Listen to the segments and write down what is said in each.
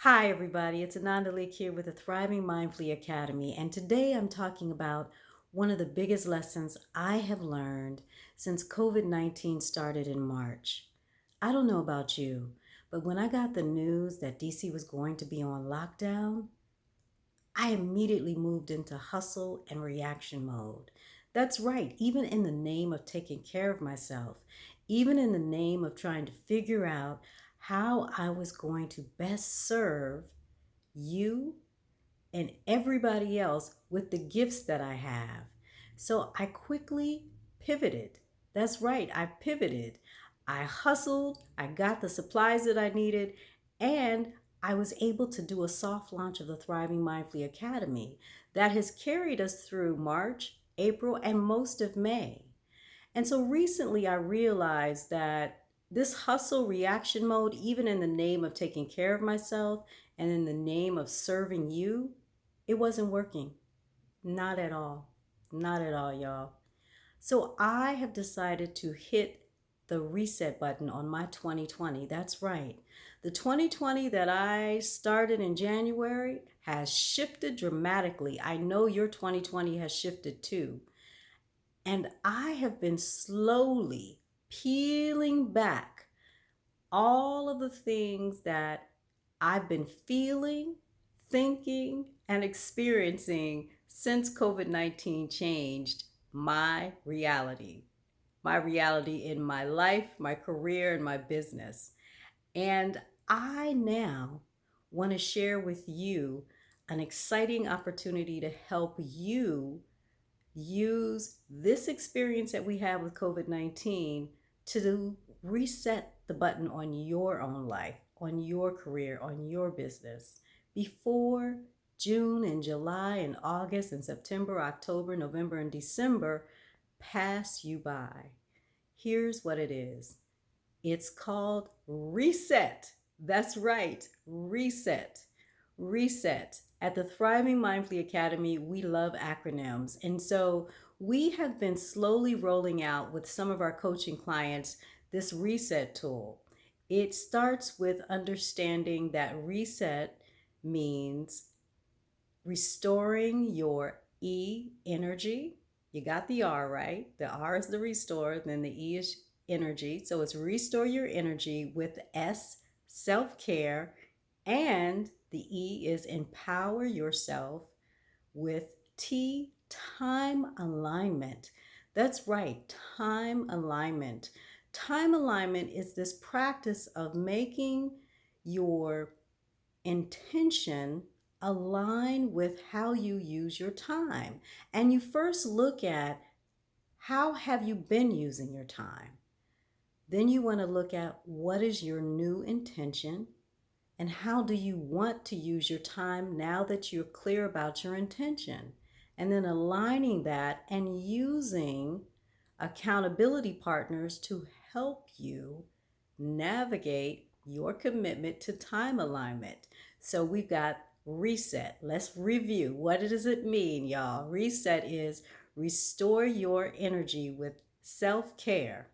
Hi, everybody. It's Ananda Leeke here with the Thriving Mindfully Academy. And today I'm talking about one of the biggest lessons I have learned since COVID 19 started in March. I don't know about you, but when I got the news that DC was going to be on lockdown, I immediately moved into hustle and reaction mode. That's right, even in the name of taking care of myself, even in the name of trying to figure out how I was going to best serve you and everybody else with the gifts that I have. So I quickly pivoted. That's right, I pivoted. I hustled, I got the supplies that I needed, and I was able to do a soft launch of the Thriving Mindfully Academy that has carried us through March, April, and most of May. And so recently I realized that this hustle reaction mode, even in the name of taking care of myself and in the name of serving you, it wasn't working. Not at all. Not at all, y'all. So I have decided to hit the reset button on my 2020. That's right. The 2020 that I started in January has shifted dramatically. I know your 2020 has shifted too. And I have been slowly peeling back all of the things that I've been feeling, thinking, and experiencing since COVID 19 changed my reality in my life, my career, and my business. And I now want to share with you an exciting opportunity to help you use this experience that we have with COVID 19 to reset the button on your own life, on your career, on your business before June and July and August and September, October, November, and December pass you by. Here's what it is. It's called reset. That's right, reset. Reset. At the Thriving Mindfully Academy, we love acronyms. And so we have been slowly rolling out with some of our coaching clients this reset tool. It starts with understanding that reset means restoring your E energy. You got the R right. The R is the restore, then the E is energy. So it's restore your energy with S, self care, and the E is empower yourself with T, time alignment. That's right, time alignment. Time alignment is this practice of making your intention align with how you use your time. And you first look at how have you been using your time? Then you want to look at what is your new intention and how do you want to use your time now that you're clear about your intention? And then aligning that and using accountability partners to help you navigate your commitment to time alignment. So we've got reset. Let's review. What does it mean, y'all? Reset is restore your energy with self care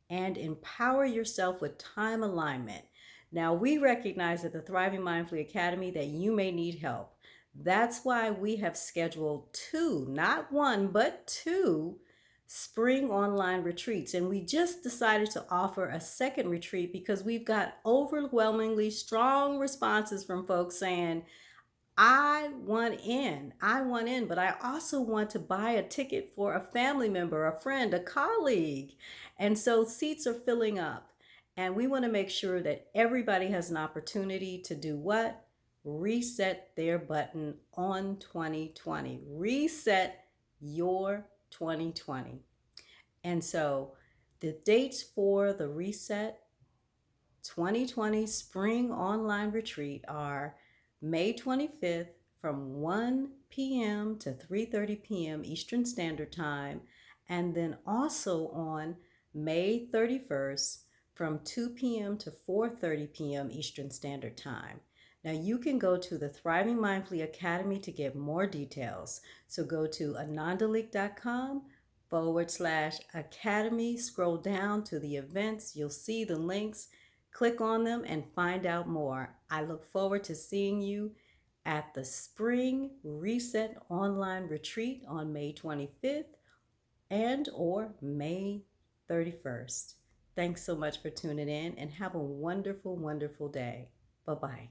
and empower yourself with time alignment. Now, we recognize at the Thriving Mindfully Academy that you may need help. That's why we have scheduled two, not one, but two spring online retreats. And we just decided to offer a second retreat because we've got overwhelmingly strong responses from folks saying, I want in, but I also want to buy a ticket for a family member, a friend, a colleague. And so seats are filling up. And we want to make sure that everybody has an opportunity to do what? Reset their button on 2020. Reset your 2020. And so the dates for the Reset 2020 Spring Online Retreat are May 25th from 1 p.m. to 3:30 p.m. Eastern Standard Time, and then also on May 31st from 2 p.m. to 4:30 p.m. Eastern Standard Time. Now you can go to the Thriving Mindfully Academy to get more details. So go to anandaleek.com/academy. Scroll down to the events. You'll see the links. Click on them and find out more. I look forward to seeing you at the Spring Reset Online Retreat on May 25th and or May 31st. Thanks so much for tuning in and have a wonderful, wonderful day. Bye-bye.